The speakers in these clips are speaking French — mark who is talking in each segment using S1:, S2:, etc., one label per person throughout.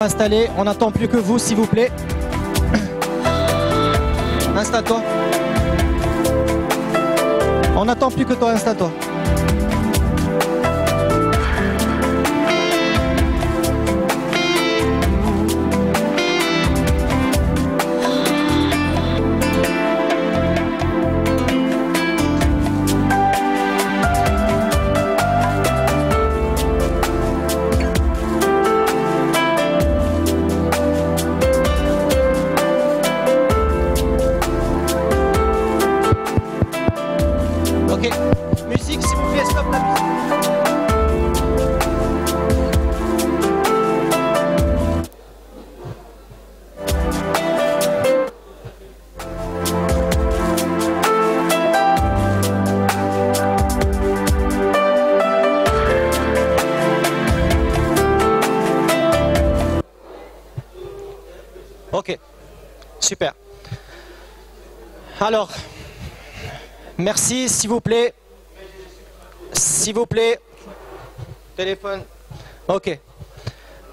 S1: Installé, on n'attend plus que vous, s'il vous plaît. Installe-toi. On n'attend plus que toi, installe-toi. Ok, musique s'il vous plaît, stop la musique. Ok, super. Alors, merci, s'il vous plaît. S'il vous plaît. Téléphone. Ok.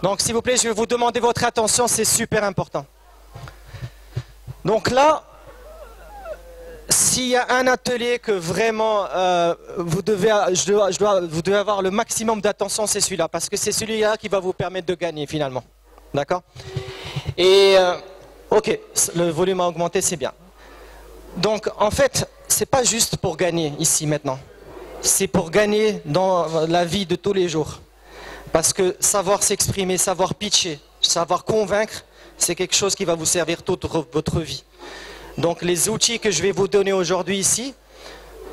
S1: Donc, s'il vous plaît, je vais vous demander votre attention, c'est super important. Donc là, s'il y a un atelier que vraiment vous devez avoir le maximum d'attention, c'est celui-là. Parce que c'est celui-là qui va vous permettre de gagner finalement. D'accord? Et, ok, le volume a augmenté, c'est bien. Donc, en fait, c'est pas juste pour gagner ici maintenant. C'est pour gagner dans la vie de tous les jours. Parce que savoir s'exprimer, savoir pitcher, savoir convaincre, c'est quelque chose qui va vous servir toute votre vie. Donc, les outils que je vais vous donner aujourd'hui ici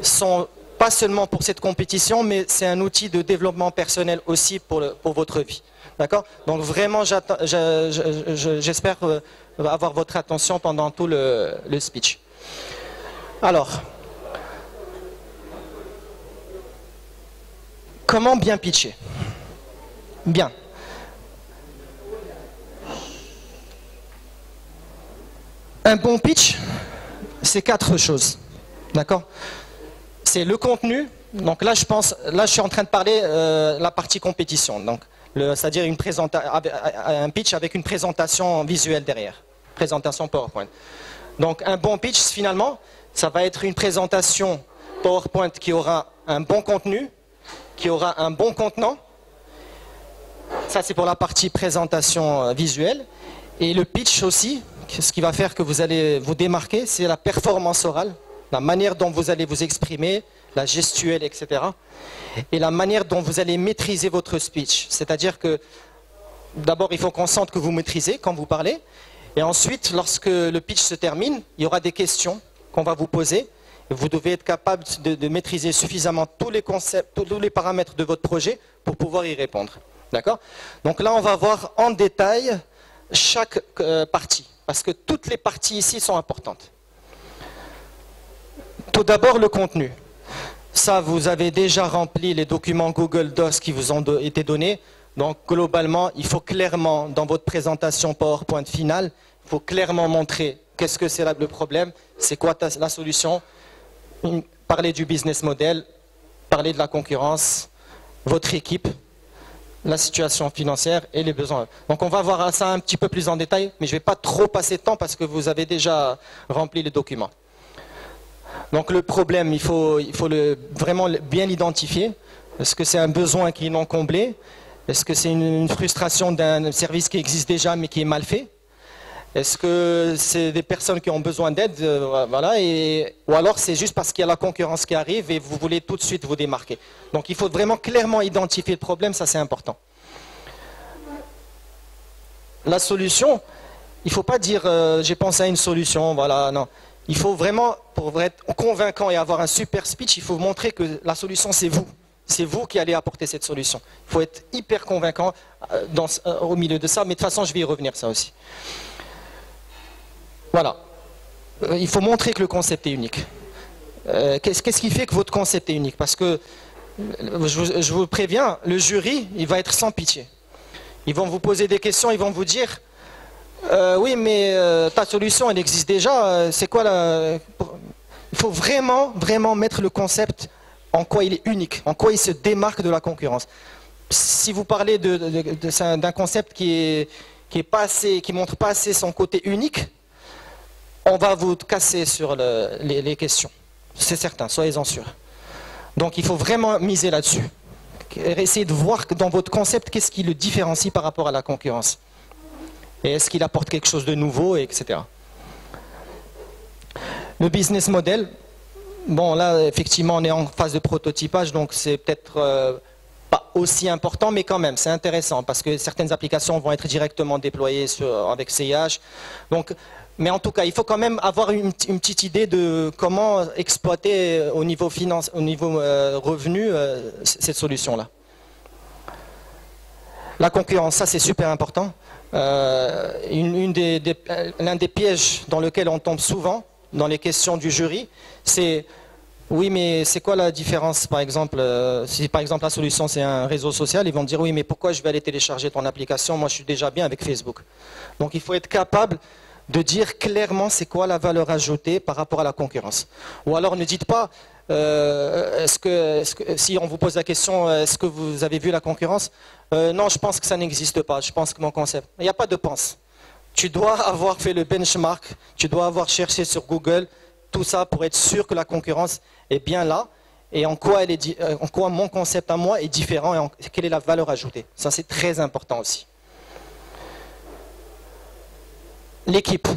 S1: sont pas seulement pour cette compétition, mais c'est un outil de développement personnel aussi pour votre vie. D'accord? Donc, vraiment, j'espère avoir votre attention pendant tout le speech. Alors, comment bien pitcher? Bien. Un bon pitch, c'est 4 choses. D'accord? C'est le contenu. Donc là, je suis en train de parler la partie compétition. Donc, c'est-à-dire un pitch avec une présentation visuelle derrière. Présentation PowerPoint. Donc, un bon pitch, finalement, ça va être une présentation PowerPoint qui aura un bon contenu, qui aura un bon contenant. Ça, c'est pour la partie présentation visuelle. Et le pitch aussi, ce qui va faire que vous allez vous démarquer, c'est la performance orale, la manière dont vous allez vous exprimer, la gestuelle, etc. Et la manière dont vous allez maîtriser votre speech. C'est-à-dire que, d'abord, il faut qu'on sente que vous maîtrisez quand vous parlez. Et ensuite, lorsque le pitch se termine, il y aura des questions qu'on va vous poser. Et vous devez être capable de maîtriser suffisamment tous les concepts, tous les paramètres de votre projet pour pouvoir y répondre. D'accord? Donc là, on va voir en détail chaque partie. Parce que toutes les parties ici sont importantes. Tout d'abord, le contenu. Ça, vous avez déjà rempli les documents Google Docs qui vous ont été donnés. Donc, globalement, il faut clairement, dans votre présentation PowerPoint finale, il faut clairement montrer qu'est-ce que c'est le problème, c'est quoi la solution, parler du business model, parler de la concurrence, votre équipe, la situation financière et les besoins. Donc, on va voir ça un petit peu plus en détail, mais je ne vais pas trop passer de temps parce que vous avez déjà rempli les documents. Donc, le problème, il faut vraiment bien l'identifier. Est-ce que c'est un besoin qui est non comblé? Est-ce que c'est une frustration d'un service qui existe déjà mais qui est mal fait? Est-ce que c'est des personnes qui ont besoin d'aide, voilà, ou alors c'est juste parce qu'il y a la concurrence qui arrive et vous voulez tout de suite vous démarquer. Donc il faut vraiment clairement identifier le problème, ça c'est important. La solution, il ne faut pas dire j'ai pensé à une solution, voilà, non. Il faut vraiment, pour être convaincant et avoir un super speech, il faut montrer que la solution c'est vous. C'est vous qui allez apporter cette solution. Il faut être hyper convaincant au milieu de ça, mais de toute façon je vais y revenir ça aussi. Voilà. Il faut montrer que le concept est unique. Qu'est-ce qui fait que votre concept est unique? Parce que, je vous préviens, le jury, il va être sans pitié. Ils vont vous poser des questions, ils vont vous dire oui, mais ta solution, elle existe déjà. C'est quoi la... Il faut vraiment, vraiment mettre le concept en quoi il est unique, en quoi il se démarque de la concurrence. Si vous parlez d'un concept qui qui montre pas assez son côté unique, on va vous casser sur les questions. C'est certain, soyez-en sûrs. Donc il faut vraiment miser là-dessus. Essayez de voir dans votre concept qu'est-ce qui le différencie par rapport à la concurrence. Et est-ce qu'il apporte quelque chose de nouveau, etc. Le business model, bon là effectivement on est en phase de prototypage, donc c'est peut-être pas aussi important, mais quand même c'est intéressant parce que certaines applications vont être directement déployées avec CIH. Donc, mais en tout cas il faut quand même avoir une petite idée de comment exploiter au niveau revenu cette solution-là. La concurrence, ça c'est super important. L'un des pièges dans lesquels on tombe souvent, dans les questions du jury, c'est oui mais c'est quoi la différence par exemple, si par exemple la solution c'est un réseau social, ils vont dire oui mais pourquoi je vais aller télécharger ton application, moi je suis déjà bien avec Facebook. Donc il faut être capable de dire clairement c'est quoi la valeur ajoutée par rapport à la concurrence. Ou alors ne dites pas, si on vous pose la question, est-ce que vous avez vu la concurrence, non je pense que ça n'existe pas, je pense que mon concept, il n'y a pas de pense. Tu dois avoir fait le benchmark, tu dois avoir cherché sur Google, tout ça pour être sûr que la concurrence est bien là et en quoi mon concept à moi est différent et quelle est la valeur ajoutée. Ça c'est très important aussi. L'équipe.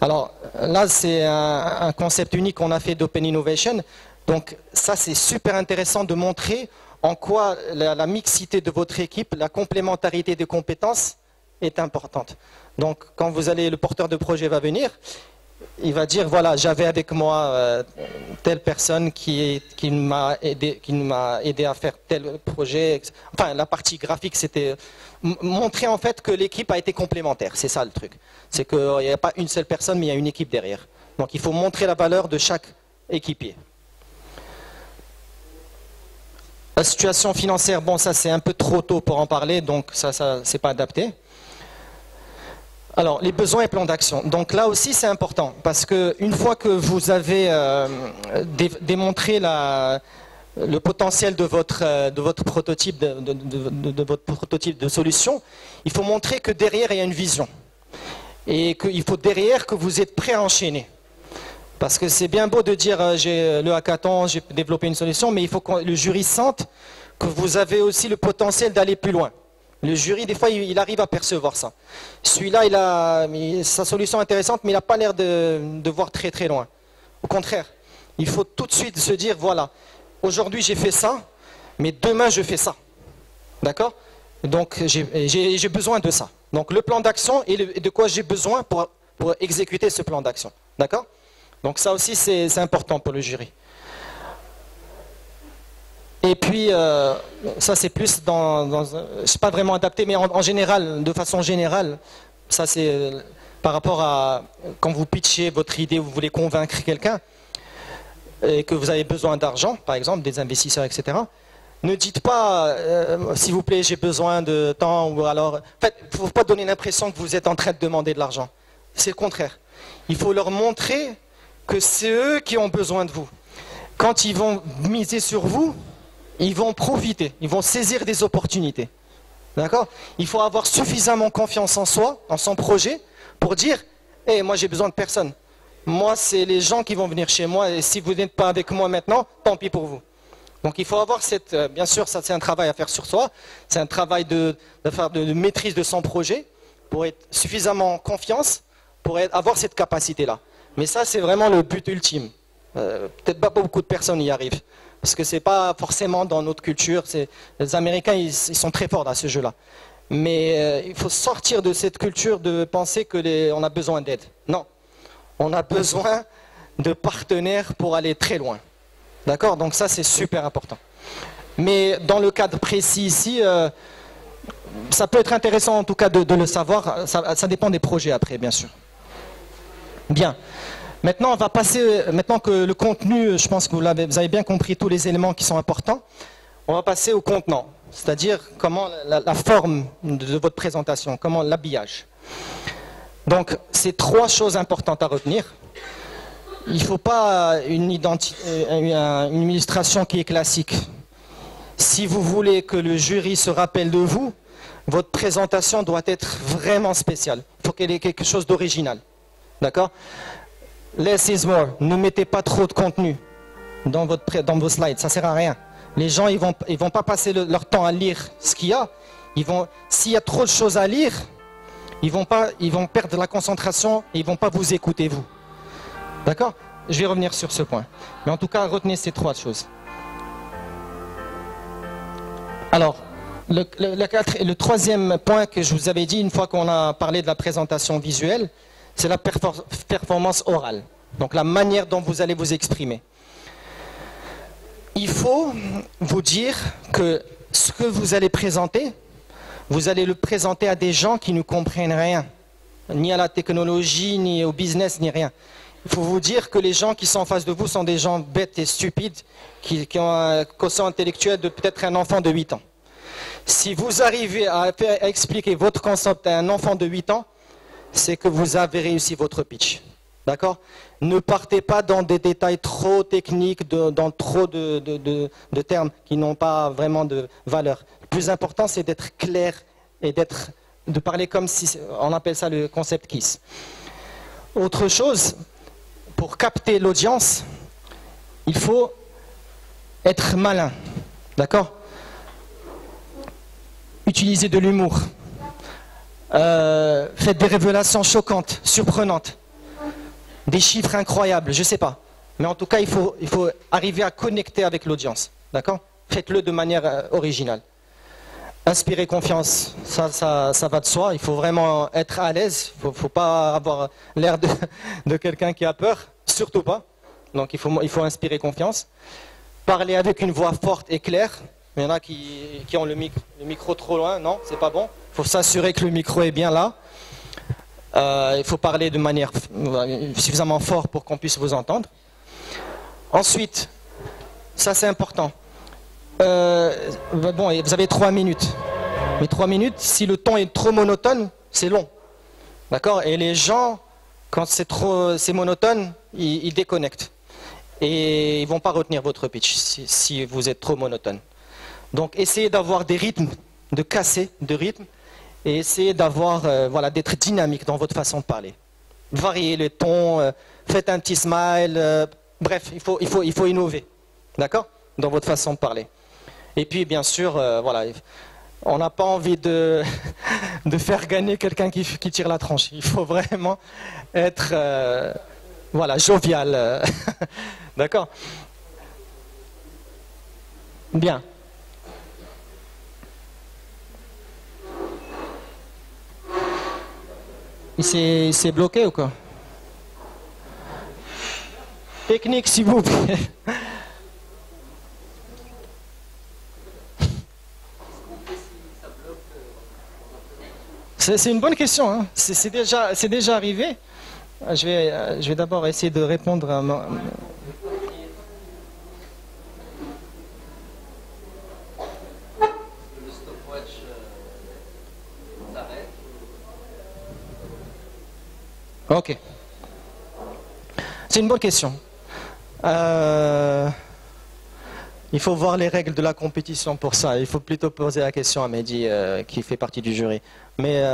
S1: Alors là c'est un concept unique qu'on a fait d'Open Innovation. Donc ça c'est super intéressant de montrer en quoi la mixité de votre équipe, la complémentarité des compétences est importante. Donc quand le porteur de projet va venir, il va dire voilà j'avais avec moi telle personne qui m'a aidé à faire tel projet. Enfin la partie graphique c'était montrer en fait que l'équipe a été complémentaire, c'est ça le truc. C'est qu'il n'y a pas une seule personne mais il y a une équipe derrière. Donc il faut montrer la valeur de chaque équipier. La situation financière, bon ça c'est un peu trop tôt pour en parler, donc ça c'est pas adapté. Alors les besoins et plans d'action. Donc là aussi c'est important, parce qu'une fois que vous avez démontré le potentiel de votre prototype de solution, il faut montrer que derrière il y a une vision. Et qu'il faut derrière que vous êtes prêt à enchaîner. Parce que c'est bien beau de dire j'ai le hackathon, j'ai développé une solution, mais il faut que le jury sente que vous avez aussi le potentiel d'aller plus loin. Le jury, des fois, il arrive à percevoir ça. Celui-là, sa solution est intéressante, mais il n'a pas l'air de voir très très loin. Au contraire, il faut tout de suite se dire, voilà, aujourd'hui j'ai fait ça, mais demain je fais ça. D'accord? Donc j'ai besoin de ça. Donc le plan d'action et de quoi j'ai besoin pour exécuter ce plan d'action. D'accord? Donc ça aussi c'est important pour le jury. Et puis ça c'est plus c'est pas vraiment adapté, mais en général, de façon générale, ça c'est par rapport à quand vous pitchez votre idée, vous voulez convaincre quelqu'un et que vous avez besoin d'argent, par exemple des investisseurs, etc. Ne dites pas s'il vous plaît j'ai besoin de temps, ou alors, en fait, il ne faut pas donner l'impression que vous êtes en train de demander de l'argent. C'est le contraire. Il faut leur montrer que c'est eux qui ont besoin de vous. Quand ils vont miser sur vous, ils vont profiter, ils vont saisir des opportunités. D'accord? Il faut avoir suffisamment confiance en soi, en son projet, pour dire hey, moi j'ai besoin de personne. Moi c'est les gens qui vont venir chez moi et si vous n'êtes pas avec moi maintenant, tant pis pour vous. Donc il faut avoir bien sûr ça c'est un travail à faire sur soi, c'est un travail de maîtrise de son projet, pour être suffisamment en confiance, pour avoir cette capacité-là. Mais ça c'est vraiment le but ultime. Peut-être pas beaucoup de personnes y arrivent. Parce que ce n'est pas forcément dans notre culture. Les Américains, ils sont très forts à ce jeu-là. Mais il faut sortir de cette culture de penser qu'on a besoin d'aide. Non. On a besoin de partenaires pour aller très loin. D'accord? Donc ça, c'est super important. Mais dans le cadre précis ici, ça peut être intéressant en tout cas de le savoir. Ça dépend des projets après, bien sûr. Bien. Maintenant, on va passer, maintenant que le contenu, je pense que vous avez bien compris tous les éléments qui sont importants, on va passer au contenant, c'est-à-dire comment la forme de votre présentation, comment l'habillage. Donc, c'est trois choses importantes à retenir. Il ne faut pas une illustration qui est classique. Si vous voulez que le jury se rappelle de vous, votre présentation doit être vraiment spéciale. Il faut qu'elle ait quelque chose d'original. D'accord? Less is more. Ne mettez pas trop de contenu dans vos slides. Ça ne sert à rien. Les gens, ils vont pas passer leur temps à lire ce qu'il y a. S'il y a trop de choses à lire, ils vont perdre la concentration et ils ne vont pas vous écouter, vous. D'accord? Je vais revenir sur ce point. Mais en tout cas, retenez ces 3 choses. Alors, le 3e point que je vous avais dit, une fois qu'on a parlé de la présentation visuelle, c'est la performance orale. Donc la manière dont vous allez vous exprimer. Il faut vous dire que ce que vous allez présenter, vous allez le présenter à des gens qui ne comprennent rien. Ni à la technologie, ni au business, ni rien. Il faut vous dire que les gens qui sont en face de vous sont des gens bêtes et stupides, qui ont un quotient intellectuel de peut-être un enfant de 8 ans. Si vous arrivez à expliquer votre concept à un enfant de 8 ans, c'est que vous avez réussi votre pitch. D'accord? Ne partez pas dans des détails trop techniques, dans trop de termes qui n'ont pas vraiment de valeur. Le plus important, c'est d'être clair et de parler comme si, on appelle ça le concept KISS. Autre chose, pour capter l'audience, il faut être malin. D'accord? Utilisez de l'humour. Faites des révélations choquantes, surprenantes. Des chiffres incroyables, je ne sais pas. Mais en tout cas, il faut arriver à connecter avec l'audience. D'accord? Faites-le de manière originale. Inspirez confiance, ça va de soi. Il faut vraiment être à l'aise. Il ne faut pas avoir l'air de quelqu'un qui a peur. Surtout pas. Donc il faut inspirer confiance. Parler avec une voix forte et claire. Il y en a qui ont le micro trop loin. Non, c'est pas bon. Il faut s'assurer que le micro est bien là. Il faut parler de manière suffisamment forte pour qu'on puisse vous entendre. Ensuite, ça c'est important. Bon, vous avez 3 minutes. Mais 3 minutes, si le ton est trop monotone, c'est long. D'accord? Et les gens, quand c'est monotone, ils déconnectent. Et ils ne vont pas retenir votre pitch si vous êtes trop monotone. Donc essayez d'avoir des rythmes, de casser de rythme. Et essayez d'être dynamique dans votre façon de parler. Variez les tons, faites un petit smile, bref, il faut innover, d'accord? Dans votre façon de parler. Et puis bien sûr, on n'a pas envie de faire gagner quelqu'un qui tire la tranche. Il faut vraiment être jovial. D'accord? Bien. Il s'est bloqué ou quoi? Technique, s'il vous plaît. C'est une bonne question. Hein. C'est déjà arrivé. Je vais d'abord essayer de répondre à ma... Ok. C'est une bonne question. Il faut voir les règles de la compétition pour ça. Il faut plutôt poser la question à Mehdi qui fait partie du jury. Mais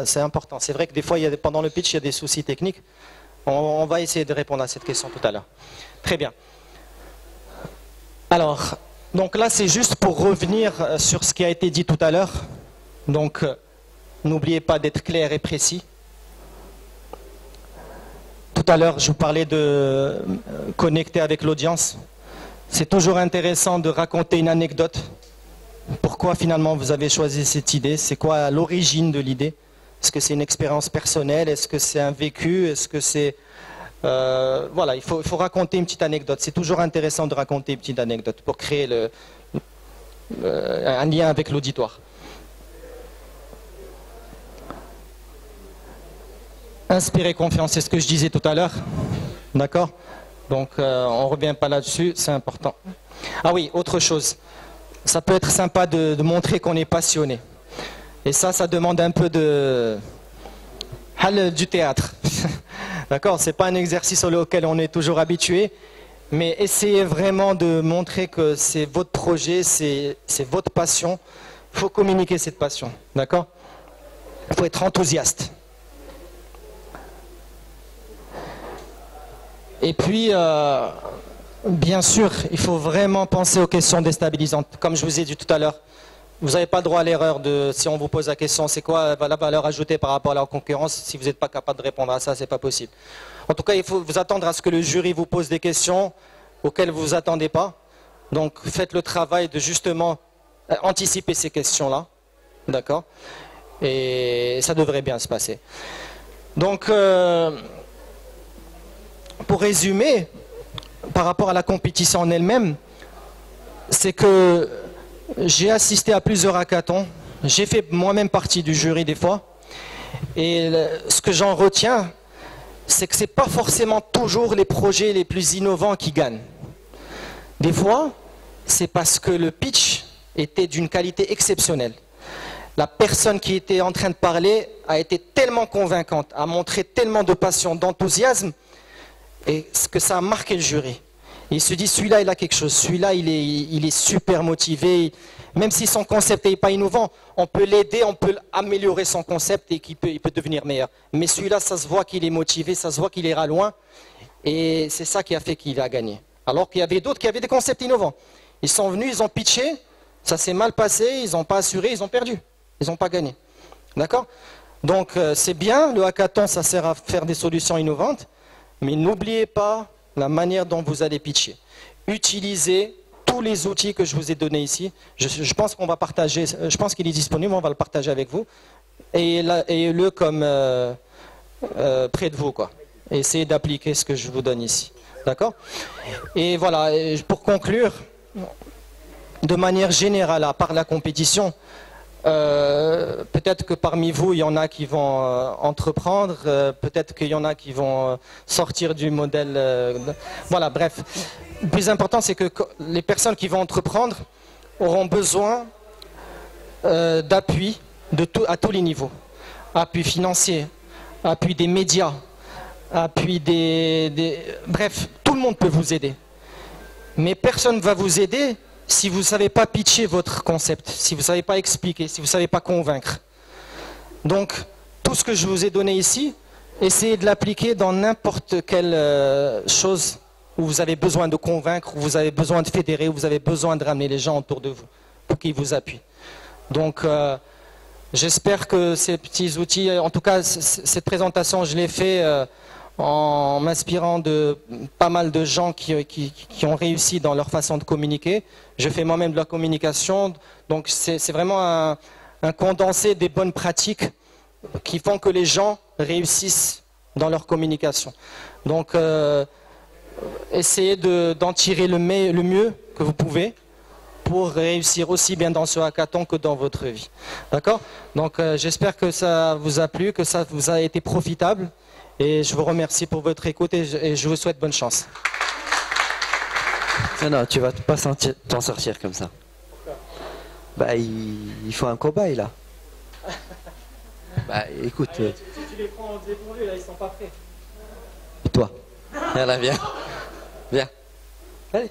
S1: c'est important. C'est vrai que des fois, pendant le pitch, il y a des soucis techniques. On va essayer de répondre à cette question tout à l'heure. Très bien. Alors, donc là, c'est juste pour revenir sur ce qui a été dit tout à l'heure. Donc, n'oubliez pas d'être clair et précis. Tout à l'heure, je vous parlais de connecter avec l'audience. C'est toujours intéressant de raconter une anecdote. Pourquoi finalement vous avez choisi cette idée? C'est quoi l'origine de l'idée? Est-ce que c'est une expérience personnelle? Est-ce que c'est un vécu? Est-ce que c'est... il faut raconter une petite anecdote. C'est toujours intéressant de raconter une petite anecdote pour créer un lien avec l'auditoire. Inspirer confiance, c'est ce que je disais tout à l'heure. D'accord? Donc on ne revient pas là-dessus, c'est important. Ah oui, autre chose. Ça peut être sympa de montrer qu'on est passionné. Et ça demande un peu du théâtre. D'accord? Ce n'est pas un exercice auquel on est toujours habitué. Mais essayez vraiment de montrer que c'est votre projet, c'est votre passion. Il faut communiquer cette passion, d'accord? Il faut être enthousiaste. Et puis, bien sûr, il faut vraiment penser aux questions déstabilisantes. Comme je vous ai dit tout à l'heure, vous n'avez pas le droit à l'erreur de, si on vous pose la question, c'est quoi la valeur ajoutée par rapport à la concurrence? Si vous n'êtes pas capable de répondre à ça, c'est pas possible. En tout cas, il faut vous attendre à ce que le jury vous pose des questions auxquelles vous ne vous attendez pas. Donc, faites le travail de justement anticiper ces questions-là. D'accord? Et ça devrait bien se passer. Donc, pour résumer, par rapport à la compétition en elle-même, c'est que j'ai assisté à plusieurs hackathons. J'ai fait moi-même partie du jury des fois. Et ce que j'en retiens, c'est que ce n'est pas forcément toujours les projets les plus innovants qui gagnent. Des fois, c'est parce que le pitch était d'une qualité exceptionnelle. La personne qui était en train de parler a été tellement convaincante, a montré tellement de passion, d'enthousiasme, et que ça a marqué le jury. Et il se dit, celui-là, il a quelque chose, celui-là, il est super motivé, même si son concept n'est pas innovant, on peut l'aider, on peut améliorer son concept et il peut devenir meilleur. Mais celui-là, ça se voit qu'il est motivé, ça se voit qu'il ira loin, et c'est ça qui a fait qu'il a gagné. Alors qu'il y avait d'autres qui avaient des concepts innovants. Ils sont venus, ils ont pitché, ça s'est mal passé, ils n'ont pas assuré, ils ont perdu. Ils n'ont pas gagné. D'accord? Donc c'est bien, le hackathon, ça sert à faire des solutions innovantes, mais n'oubliez pas la manière dont vous allez pitcher. Utilisez tous les outils que je vous ai donnés ici. Je pense qu'on va partager, je pense qu'il est disponible, on va le partager avec vous. Et le comme près de vous, quoi. Et essayez d'appliquer ce que je vous donne ici. D'accord? Et voilà, pour conclure, de manière générale, à part la compétition, peut-être que parmi vous, il y en a qui vont entreprendre, peut-être qu'il y en a qui vont sortir du modèle. Voilà, bref. Le plus important, c'est que les personnes qui vont entreprendre auront besoin d'appui à tous les niveaux. Appui financier, appui des médias, appui Bref, tout le monde peut vous aider. Mais personne ne va vous aider si vous ne savez pas pitcher votre concept, si vous ne savez pas expliquer, si vous ne savez pas convaincre. Donc, tout ce que je vous ai donné ici, essayez de l'appliquer dans n'importe quelle chose où vous avez besoin de convaincre, où vous avez besoin de fédérer, où vous avez besoin de ramener les gens autour de vous pour qu'ils vous appuient. Donc, j'espère que ces petits outils, en tout cas, cette présentation, je l'ai fait en m'inspirant de pas mal de gens qui ont réussi dans leur façon de communiquer. Je fais moi-même de la communication, donc c'est vraiment un condensé des bonnes pratiques qui font que les gens réussissent dans leur communication. Donc, essayez d'en tirer le mieux que vous pouvez pour réussir aussi bien dans ce hackathon que dans votre vie. D'accord? Donc, j'espère que ça vous a plu, que ça vous a été profitable. Et je vous remercie pour votre écoute et je vous souhaite bonne chance.
S2: Non, tu vas pas t'en sortir comme ça. Bah, il faut un cobaye là. Bah, écoute.
S1: Tu les prends en dépourvu, là, ils sont pas prêts.
S2: Toi. Là, viens. Viens. Allez.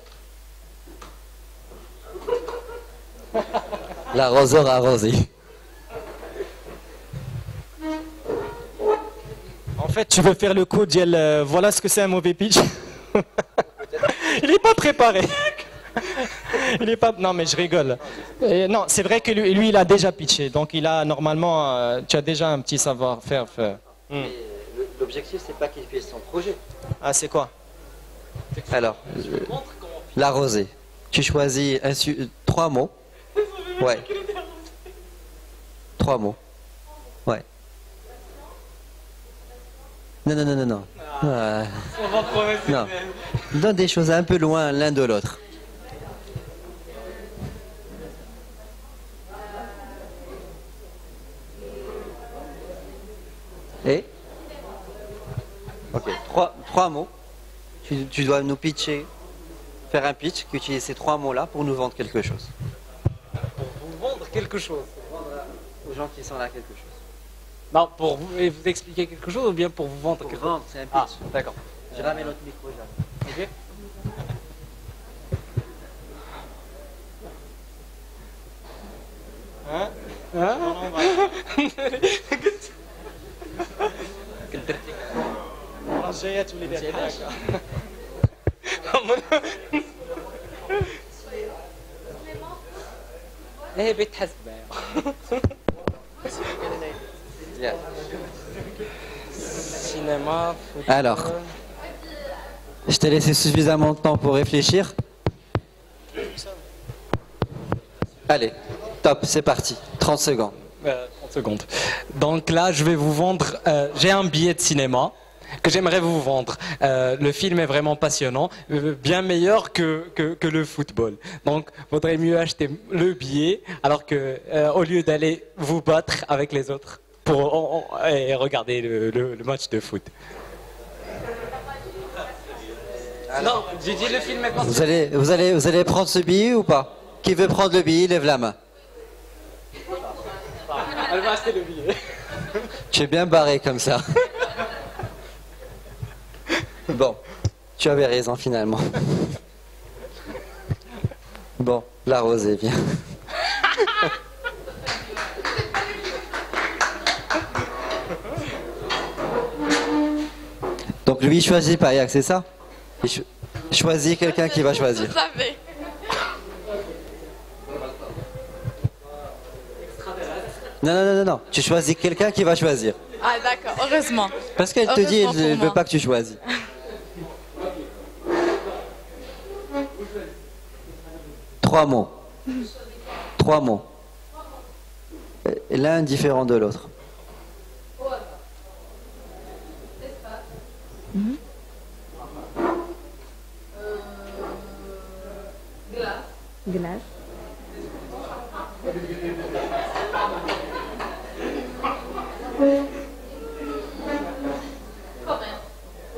S2: L'arroseur a arrosé.
S1: En fait, tu veux faire le coup, dire voilà ce que c'est un mauvais pitch. Il n'est pas préparé. Il est pas. Non, mais je rigole. Non, c'est vrai que lui, il a déjà pitché, donc il a normalement, tu as déjà un petit savoir-faire.
S2: L'objectif, c'est pas qu'il fasse son projet.
S1: Ah, c'est quoi?
S2: Alors, l'arrosé. Tu choisis 3 mots. Ouais. 3 mots. Ouais. Non. Non. Donne des choses un peu loin l'un de l'autre. Et ok, 3 mots. Tu dois nous pitcher, faire un pitch, qui utilise ces 3 mots-là pour nous vendre quelque chose.
S3: Pour vous vendre quelque chose.
S2: Pour vendre aux gens qui sont là quelque chose.
S3: Non, pour vous expliquer quelque chose ou bien pour vous vendre quelque chose?
S2: C'est un pitch.
S3: Ah, d'accord.
S2: Je ramène notre micro là.
S3: Ok.
S1: ها
S3: ها؟
S1: المره الجايه تولي دير بحال هكا.
S3: ايه بيتحسب cinéma, football.
S2: Alors, je t'ai laissé suffisamment de temps pour réfléchir. Allez, top, c'est parti. 30 secondes.
S3: 30 secondes. Donc là, je vais vous vendre. J'ai un billet de cinéma que j'aimerais vous vendre. Le film est vraiment passionnant, bien meilleur que le football. Donc, vaudrait mieux acheter le billet alors que, au lieu d'aller vous battre avec les autres et regarder le match de foot. Non, j'ai dit le film est passionnant.
S2: Vous allez prendre ce billet ou pas? Qui veut prendre le billet, lève la main.
S3: Elle va acheter le billet.
S2: Tu es bien barré comme ça. Bon, tu avais raison finalement. Bon, la rosée vient. Donc lui il choisit pas, Yak, c'est ça? Il choisit quelqu'un qui va choisir.
S4: Je savais.
S2: Non, tu choisis quelqu'un qui va choisir.
S4: Ah d'accord, heureusement.
S2: Parce qu'elle te dit, elle
S4: Heureusement
S2: ne
S4: pour
S2: veut
S4: moi.
S2: pas que tu choisis. Trois mots. Trois mots. L'un différent de l'autre.
S5: Glace.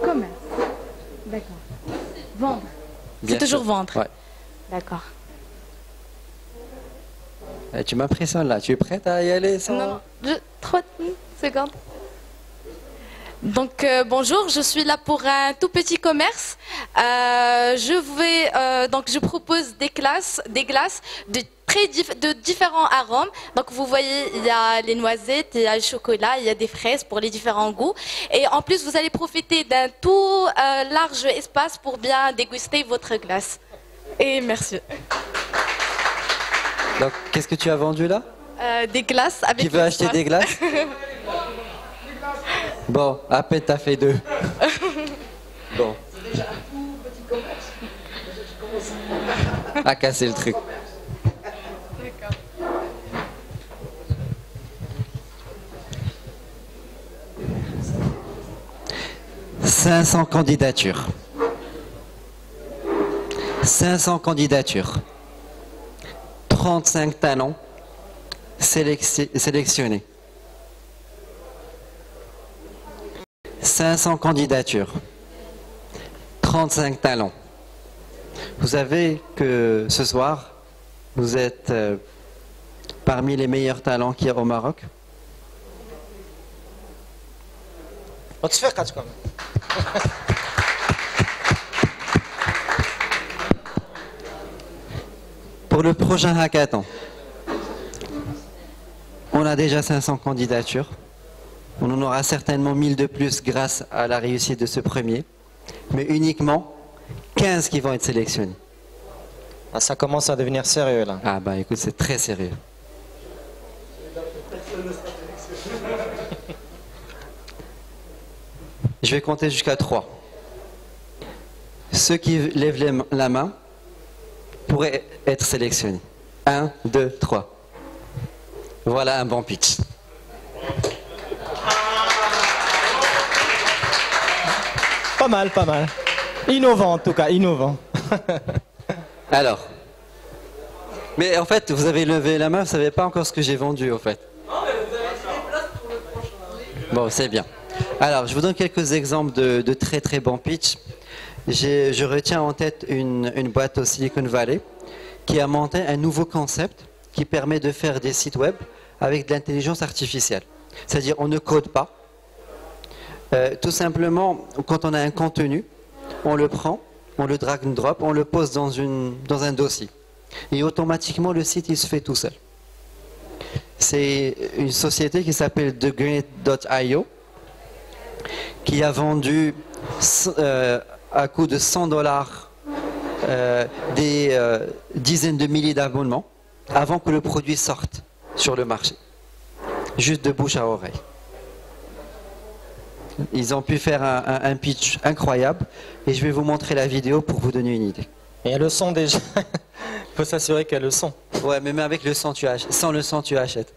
S5: Commerce. D'accord. Vendre.
S2: Bien
S4: C'est toujours
S2: sûr.
S4: vendre.
S2: Ouais.
S5: D'accord.
S2: Tu m'impressionnes là. Tu es prête à y aller sans...
S4: Non, 3 secondes. Donc bonjour, je suis là pour un tout petit commerce. Je propose des glaces de différents arômes. Donc vous voyez, il y a les noisettes, il y a le chocolat, il y a des fraises pour les différents goûts. Et en plus, vous allez profiter d'un tout large espace pour bien déguster votre glace. Et merci.
S2: Donc, qu'est-ce que tu as vendu là?
S4: Des glaces avec.
S2: Qui veut acheter des glaces? Bon, à peine t'as fait deux. Bon. À casser le truc.
S4: D'accord.
S2: 500 candidatures. 500 candidatures. 35 talents sélectionnés. 500 candidatures. 35 talents. Vous savez que ce soir, vous êtes parmi les meilleurs talents qu'il y a au Maroc.
S1: وتفيقت كمان.
S2: Pour le prochain hackathon, on a déjà 500 candidatures. On en aura certainement 1000 de plus grâce à la réussite de ce premier, mais uniquement 15 qui vont être sélectionnés.
S1: Ah, ça commence à devenir sérieux là.
S2: Ah bah écoute, c'est très sérieux. Je vais compter jusqu'à 3. Ceux qui lèvent la main pourraient être sélectionnés. 1, 2, 3. Voilà un bon pitch.
S1: Pas mal, pas mal. Innovant en tout cas, innovant.
S2: Alors. Mais en fait, vous avez levé la main, vous ne savez pas encore ce que j'ai vendu en fait. Bon, c'est bien. Alors, je vous donne quelques exemples de très très bons pitch. Je retiens en tête une boîte au Silicon Valley qui a monté un nouveau concept qui permet de faire des sites web avec de l'intelligence artificielle. C'est-à-dire, on ne code pas. Tout simplement, quand on a un contenu, on le prend, on le drag and drop, on le pose dans un dossier. Et automatiquement, le site, il se fait tout seul. C'est une société qui s'appelle TheGrid.io qui a vendu à coût de $100 des dizaines de milliers d'abonnements avant que le produit sorte sur le marché. Juste de bouche à oreille. Ils ont pu faire un pitch incroyable et je vais vous montrer la vidéo pour vous donner une idée.
S1: Et il y a le son déjà. Il faut s'assurer qu'il y a le son.
S2: Ouais, mais même avec le son, tu achètes. Sans le son, tu achètes.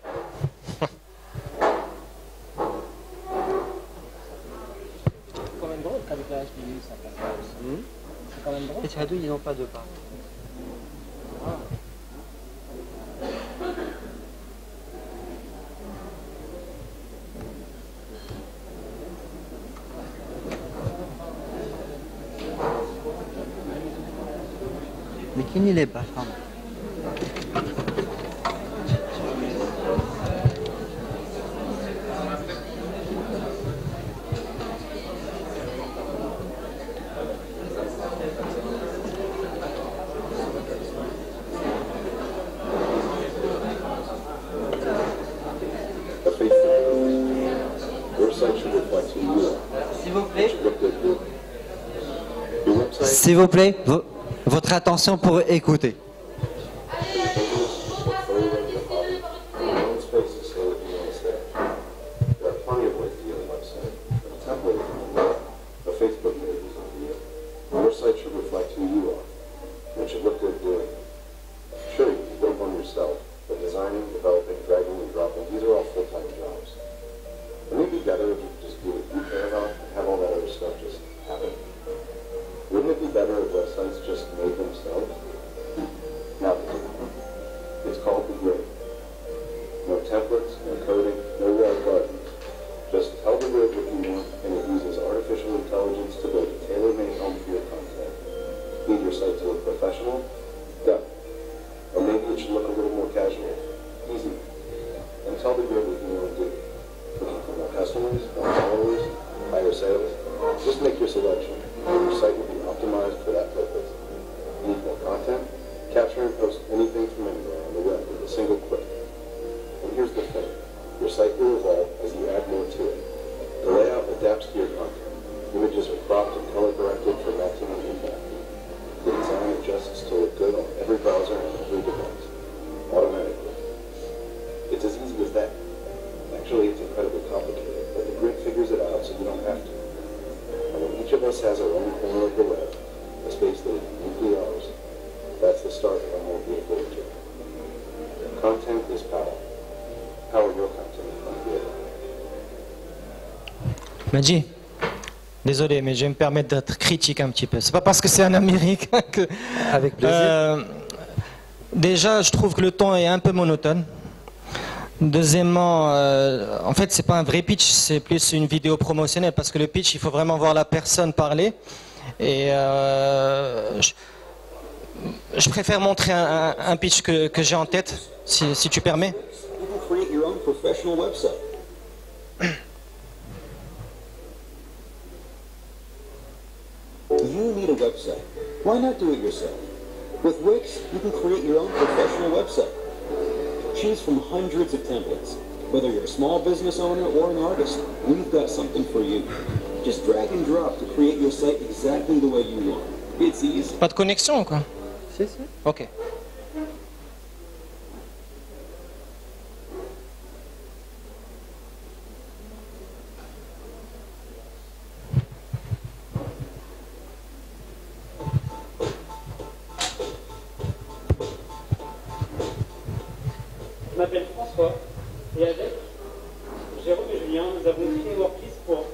S3: C'est quand même drôle qu'avec la HBU, ça passe pas aussi. C'est quand même drôle.
S2: Et Tchadou, ils n'ont pas de part. Mais qui n'est pas femme? S'il vous plaît, votre attention pour écouter.
S1: Madji, désolé, mais je vais me permettre d'être critique un petit peu. C'est pas parce que c'est un Américain que...
S2: Avec plaisir.
S1: Déjà, je trouve que le ton est un peu monotone. Deuxièmement, en fait, c'est pas un vrai pitch, c'est plus une vidéo promotionnelle parce que le pitch, il faut vraiment voir la personne parler. Et je préfère montrer un pitch que j'ai en tête, si tu permets.
S6: You need a website. Why not do it yourself? With Wix, you can create your own professional website. Choose from hundreds of templates. Whether you're a small business owner or an artist, we've got something for you. Just drag and drop to create your site exactly the way you want. It's easy.
S1: Pas de connexion, quoi?
S2: Si, si.
S1: Ok.
S7: Je m'appelle François et avec Jérôme et Julien, nous avons créé Workplace pour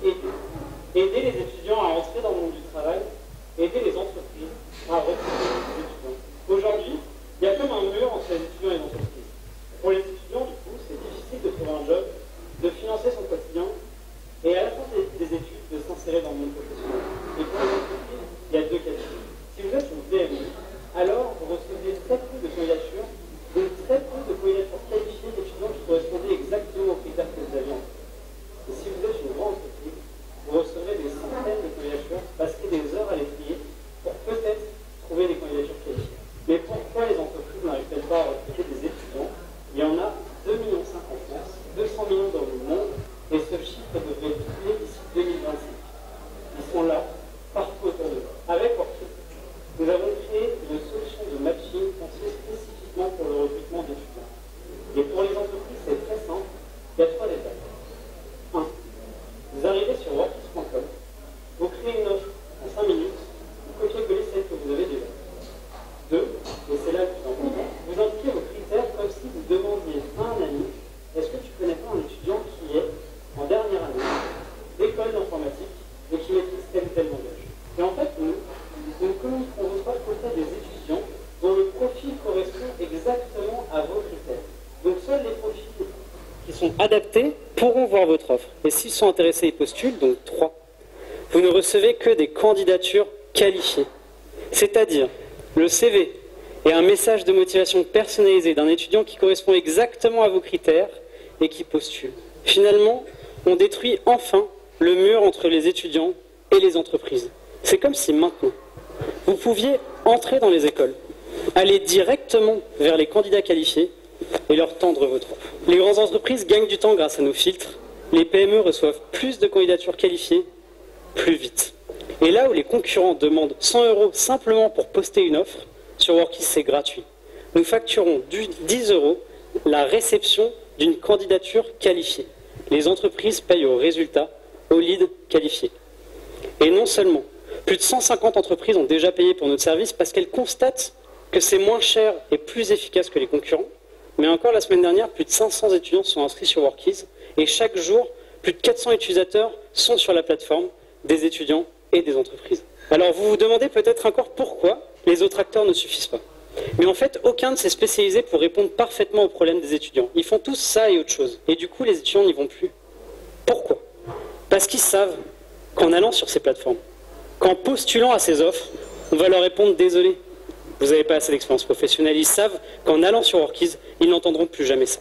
S7: aider les étudiants à entrer dans le monde du travail, aider les entreprises à recruter des étudiants. Aujourd'hui, il y a comme un mur entre les étudiants et l'entreprise. Pour les étudiants, du coup, c'est difficile de trouver un job, de financer son quotidien et à la fin des études, de s'insérer dans le monde professionnel. Et pour les entreprises, il y a deux cas de figure. Si vous êtes une PME, alors vous recevez très peu de candidatures, qualifiées d'étudiants qui correspondaient exactement aux critères que vous aviez. Et si vous êtes une grande entreprise, vous recevrez des centaines de candidatures adaptés pourront voir votre offre. Et s'ils sont intéressés, ils postulent, donc 3. Vous ne recevez que des candidatures qualifiées. C'est-à-dire le CV et un message de motivation personnalisé d'un étudiant qui correspond exactement à vos critères et qui postule. Finalement, on détruit enfin le mur entre les étudiants et les entreprises. C'est comme si maintenant, vous pouviez entrer dans les écoles, aller directement vers les candidats qualifiés et leur tendre votre offre. Les grandes entreprises gagnent du temps grâce à nos filtres. Les PME reçoivent plus de candidatures qualifiées plus vite. Et là où les concurrents demandent 100 € simplement pour poster une offre, sur Workiz c'est gratuit. Nous facturons 10 € la réception d'une candidature qualifiée. Les entreprises payent au résultat, au lead qualifié. Et non seulement, plus de 150 entreprises ont déjà payé pour notre service parce qu'elles constatent que c'est moins cher et plus efficace que les concurrents. Mais encore la semaine dernière, plus de 500 étudiants sont inscrits sur Workiz et chaque jour, plus de 400 utilisateurs sont sur la plateforme, des étudiants et des entreprises. Alors vous vous demandez peut-être encore pourquoi les autres acteurs ne suffisent pas. Mais en fait, aucun ne s'est spécialisé pour répondre parfaitement aux problèmes des étudiants. Ils font tous ça et autre chose. Et du coup, les étudiants n'y vont plus. Pourquoi? Parce qu'ils savent qu'en allant sur ces plateformes, qu'en postulant à ces offres, on va leur répondre « Désolé, vous n'avez pas assez d'expérience professionnelle ». Ils savent qu'en allant sur Workiz, ils n'entendront plus jamais ça.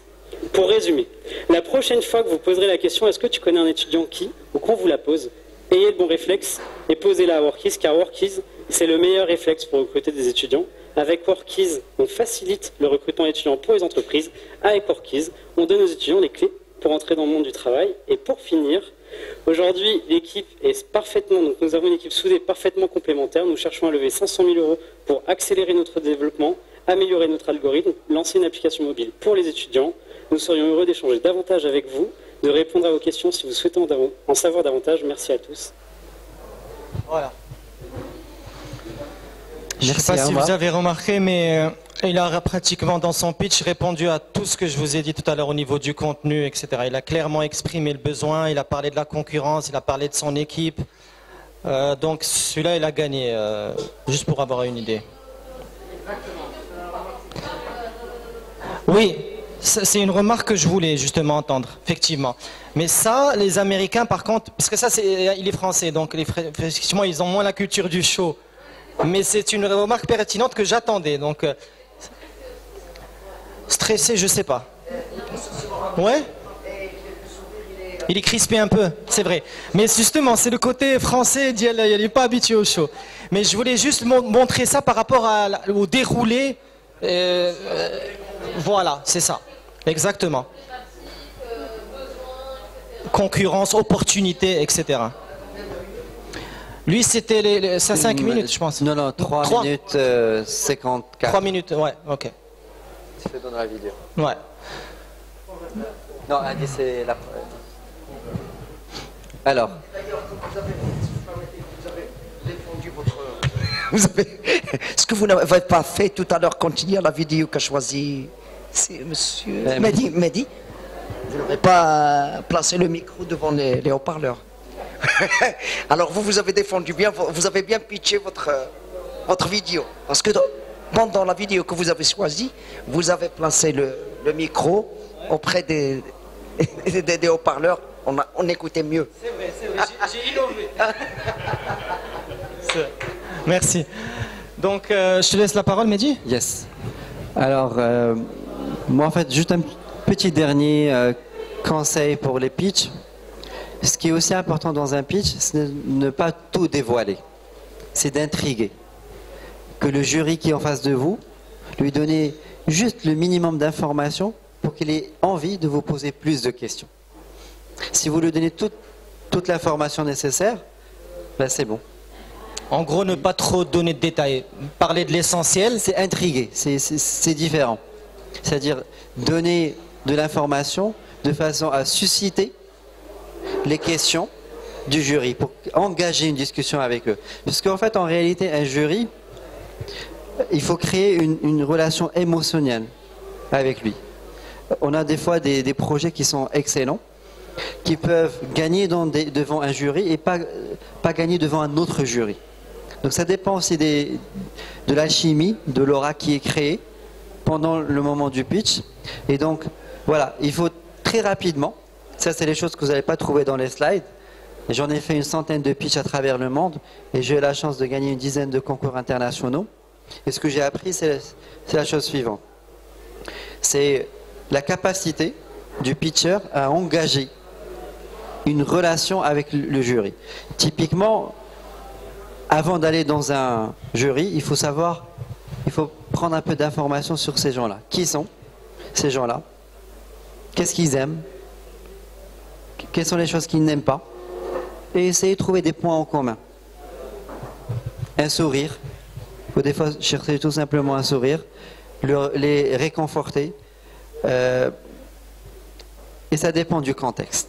S7: Pour résumer, la prochaine fois que vous poserez la question « Est-ce que tu connais un étudiant qui ?» ou qu'on vous la pose, ayez le bon réflexe et posez-la à Workiz, car Workiz, c'est le meilleur réflexe pour recruter des étudiants. Avec Workiz, on facilite le recrutement étudiant pour les entreprises. Avec Workiz, on donne aux étudiants les clés pour entrer dans le monde du travail. Et pour finir, aujourd'hui, l'équipe est parfaitement, donc nous avons une équipe soudée parfaitement complémentaire. Nous cherchons à lever 500 000 € pour accélérer notre développement, améliorer notre algorithme, lancer une application mobile pour les étudiants. Nous serions heureux d'échanger davantage avec vous, de répondre à vos questions si vous souhaitez en savoir davantage. Merci à tous.
S1: Voilà. Je ne sais pas si vous avez remarqué, mais il a pratiquement dans son pitch répondu à tout ce que je vous ai dit tout à l'heure au niveau du contenu, etc. Il a clairement exprimé le besoin, il a parlé de la concurrence, il a parlé de son équipe. Donc celui-là, il a gagné, juste pour avoir une idée. Oui, c'est une remarque que je voulais justement entendre, effectivement. Mais ça, les Américains, par contre, parce que ça, il est français, donc effectivement, ils ont moins la culture du show. Mais c'est une remarque pertinente que j'attendais. Donc, stressé, je sais pas. Ouais. Il est crispé un peu, c'est vrai. Mais justement, c'est le côté français, il n'est pas habitué au show. Mais je voulais juste montrer ça par rapport au déroulé. Voilà, c'est ça. Exactement. Concurrence, opportunité, etc. Lui, c'était 5 minutes, je pense.
S2: Non, non, 3 minutes 54.
S1: 3 minutes, ouais, ok.
S2: C'est dans la vidéo.
S1: Ouais.
S2: Non, c'est la... Alors.
S8: Vous avez... Ce que vous n'avez pas fait tout à l'heure quand il y a la vidéo qu'a choisi monsieur Mehdi, vous n'avez pas placé le micro devant les haut-parleurs. Alors vous avez défendu bien, vous avez bien pitché votre vidéo. Parce que pendant la vidéo que vous avez choisie, vous avez placé le micro auprès des haut-parleurs. On écoutait mieux.
S1: C'est vrai, j'ai innové. Merci. Donc je te laisse la parole, Mehdi.
S2: Yes. Alors, moi en fait, juste un petit dernier conseil pour les pitchs. Ce qui est aussi important dans un pitch, c'est de ne pas tout dévoiler. C'est d'intriguer. Que le jury qui est en face de vous, lui donner juste le minimum d'informations pour qu'il ait envie de vous poser plus de questions. Si vous lui donnez toute l'information nécessaire, ben c'est bon.
S1: En gros, ne pas trop donner de détails. Parler de l'essentiel.
S2: C'est intriguer, c'est différent. C'est-à-dire donner de l'information de façon à susciter les questions du jury, pour engager une discussion avec eux. Parce qu'en fait, en réalité, un jury, il faut créer une relation émotionnelle avec lui. On a des fois des projets qui sont excellents, qui peuvent gagner devant un jury et pas gagner devant un autre jury. Donc ça dépend aussi de l'alchimie, de l'aura qui est créée pendant le moment du pitch. Et donc, voilà, il faut très rapidement, ça c'est les choses que vous n'allez pas trouver dans les slides. J'en ai fait une centaine de pitchs à travers le monde et j'ai eu la chance de gagner une dizaine de concours internationaux. Et ce que j'ai appris, c'est la chose suivante. C'est la capacité du pitcher à engager une relation avec le jury. Typiquement, avant d'aller dans un jury, il faut prendre un peu d'informations sur ces gens-là. Qui sont ces gens-là? Qu'est-ce qu'ils aiment? Quelles sont les choses qu'ils n'aiment pas? Et essayer de trouver des points en commun. Un sourire. Il faut des fois chercher tout simplement un sourire. Les réconforter. Et ça dépend du contexte.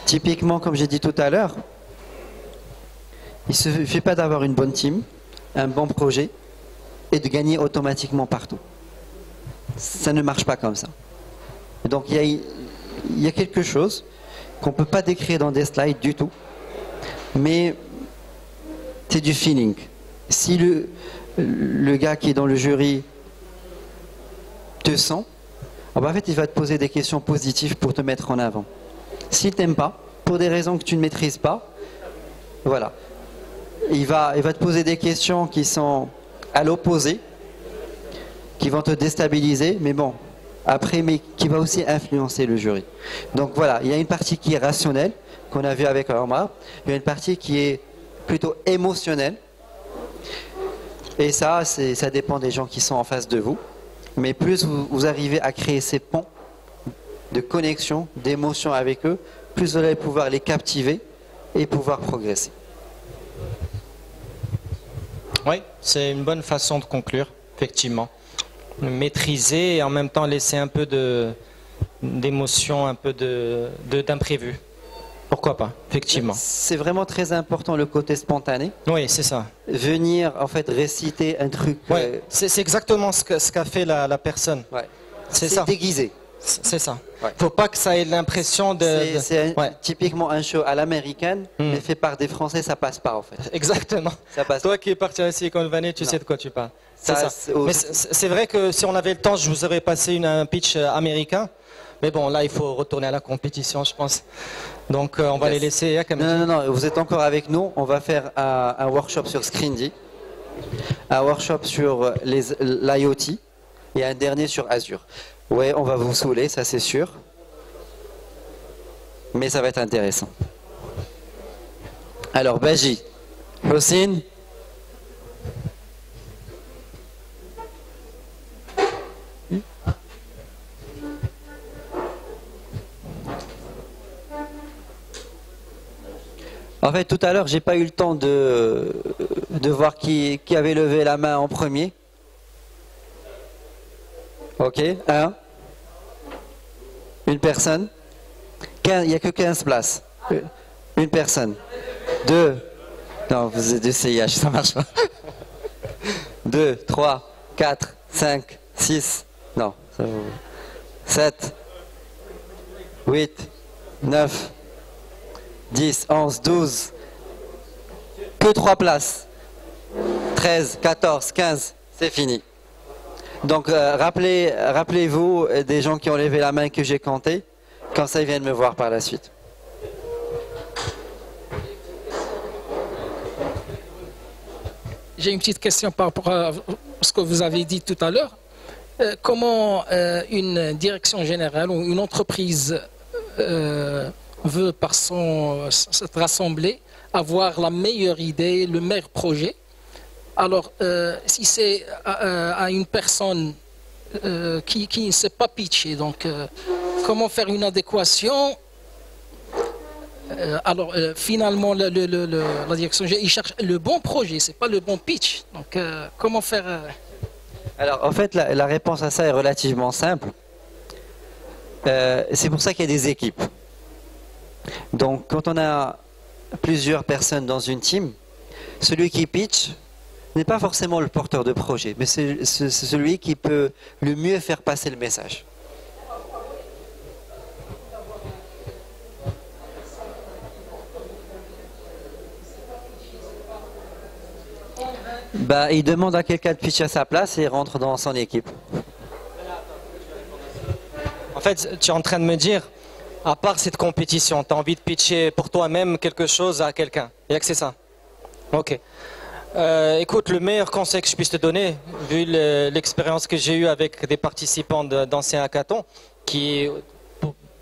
S2: Typiquement, comme j'ai dit tout à l'heure, il ne suffit pas d'avoir une bonne team, un bon projet, et de gagner automatiquement partout. Ça ne marche pas comme ça. Donc il y a quelque chose qu'on ne peut pas décrire dans des slides du tout, mais c'est du feeling. Si le gars qui est dans le jury te sent, en fait il va te poser des questions positives pour te mettre en avant. S'il ne t'aime pas, pour des raisons que tu ne maîtrises pas, voilà. Il va te poser des questions qui sont à l'opposé, qui vont te déstabiliser, mais bon, après, mais qui va aussi influencer le jury. Donc voilà, il y a une partie qui est rationnelle, qu'on a vu avec Omar, il y a une partie qui est plutôt émotionnelle, et ça dépend des gens qui sont en face de vous, mais plus vous arrivez à créer ces ponts de connexion, d'émotion avec eux, plus vous allez pouvoir les captiver et pouvoir progresser.
S1: Oui, c'est une bonne façon de conclure, effectivement. Maîtriser et en même temps laisser un peu d'émotion, un peu d'imprévu. Pourquoi pas, effectivement.
S2: C'est vraiment très important le côté spontané.
S1: Oui, c'est ça.
S2: Venir en fait réciter un truc.
S1: Ouais, c'est exactement ce qu'a fait la personne.
S2: Ouais.
S1: C'est ça.
S2: Déguisé.
S1: C'est ça.
S2: Ouais.
S1: Faut pas que ça ait l'impression de...
S2: C'est typiquement un show à l'américaine, mais fait par des Français, ça passe pas en fait.
S1: Exactement.
S2: Ça passe.
S1: Toi qui es parti à Silicon Valley, tu sais de quoi tu parles. C'est ça.
S2: Au...
S1: Mais c'est vrai que si on avait le temps, je vous aurais passé un pitch américain. Mais bon, là, il faut retourner à la compétition, je pense. Donc, on va les laisser.
S2: Non, vous êtes encore avec nous. On va faire un workshop sur Scrindy, un workshop sur l'IoT et un dernier sur Azure. Ouais, on va vous saouler, ça c'est sûr. Mais ça va être intéressant. Alors, Baji, Hossein. En fait, tout à l'heure, j'ai pas eu le temps de voir qui avait levé la main en premier. Ok, une personne. Il n'y a que 15 places. Une personne. 2. Non, vous êtes du CIH, ça marche pas. 2, 3, 4, 5, 6. Non, ça vaut. 7, 8, 9, 10, 11, 12. Que 3 places. 13, 14, 15. C'est fini. Donc rappelez-vous des gens qui ont levé la main que j'ai compté, quand ça ils viennent me voir par la suite.
S9: J'ai une petite question par rapport à ce que vous avez dit tout à l'heure. Comment une direction générale ou une entreprise veut par cette assemblée avoir la meilleure idée, le meilleur projet? Alors, si c'est à une personne qui ne sait pas pitcher, donc comment faire une adéquation? Alors, finalement, la direction, il cherche le bon projet, c'est pas le bon pitch. Donc, comment faire
S2: Alors, en fait, la réponse à ça est relativement simple. C'est pour ça qu'il y a des équipes. Donc, quand on a plusieurs personnes dans une team, celui qui pitch n'est pas forcément le porteur de projet, mais c'est celui qui peut le mieux faire passer le message. Il demande à quelqu'un de pitcher à sa place et il rentre dans son équipe.
S1: fait, tu es en train de me dire, à part cette compétition, tu as envie de pitcher pour toi-même quelque chose à quelqu'un. Il n'y a que c'est ça. Ok. Écoute, le meilleur conseil que je puisse te donner, vu l'expérience que j'ai eue avec des participants d'anciens hackathons, qui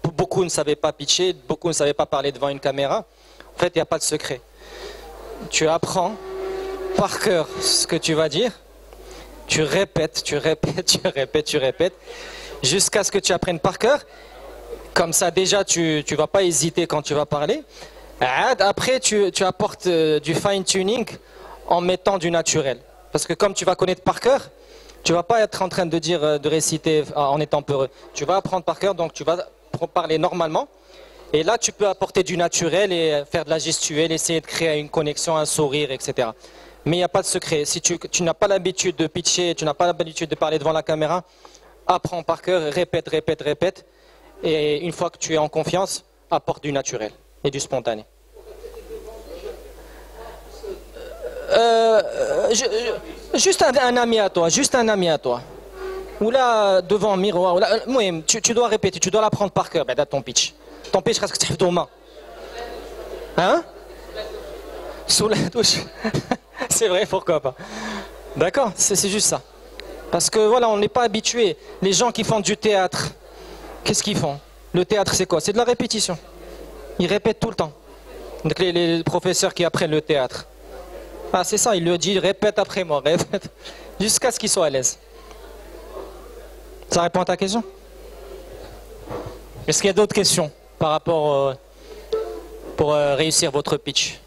S1: beaucoup ne savaient pas pitcher, beaucoup ne savaient pas parler devant une caméra, en fait, il n'y a pas de secret. Tu apprends par cœur ce que tu vas dire, tu répètes, jusqu'à ce que tu apprennes par cœur. Comme ça, déjà, tu ne vas pas hésiter quand tu vas parler. Après, tu apportes du fine-tuning en mettant du naturel. Parce que comme tu vas connaître par cœur, tu ne vas pas être en train de dire, de réciter en étant peureux. Tu vas apprendre par cœur, donc tu vas parler normalement. Et là, tu peux apporter du naturel et faire de la gestuelle, essayer de créer une connexion, un sourire, etc. Mais il n'y a pas de secret. Si tu n'as pas l'habitude de pitcher, tu n'as pas l'habitude de parler devant la caméra, apprends par cœur, répète. Et une fois que tu es en confiance, apporte du naturel et du spontané. Juste un ami à toi. Ou là, devant un miroir. Tu dois répéter, tu dois l'apprendre par cœur, ton pitch. Ton pitch, qu'est-ce que tu fais ton main? Hein? Sous la douche. C'est vrai, pourquoi pas. D'accord, c'est juste ça. Parce que voilà, on n'est pas habitué. Les gens qui font du théâtre, qu'est-ce qu'ils font? Le théâtre, c'est quoi? C'est de la répétition. Ils répètent tout le temps. Donc les professeurs qui apprennent le théâtre. Ah, c'est ça, il lui dit répète après moi, répète. Jusqu'à ce qu'ils soient à l'aise. Ça répond à ta question? Est-ce qu'il y a d'autres questions par rapport pour réussir votre pitch?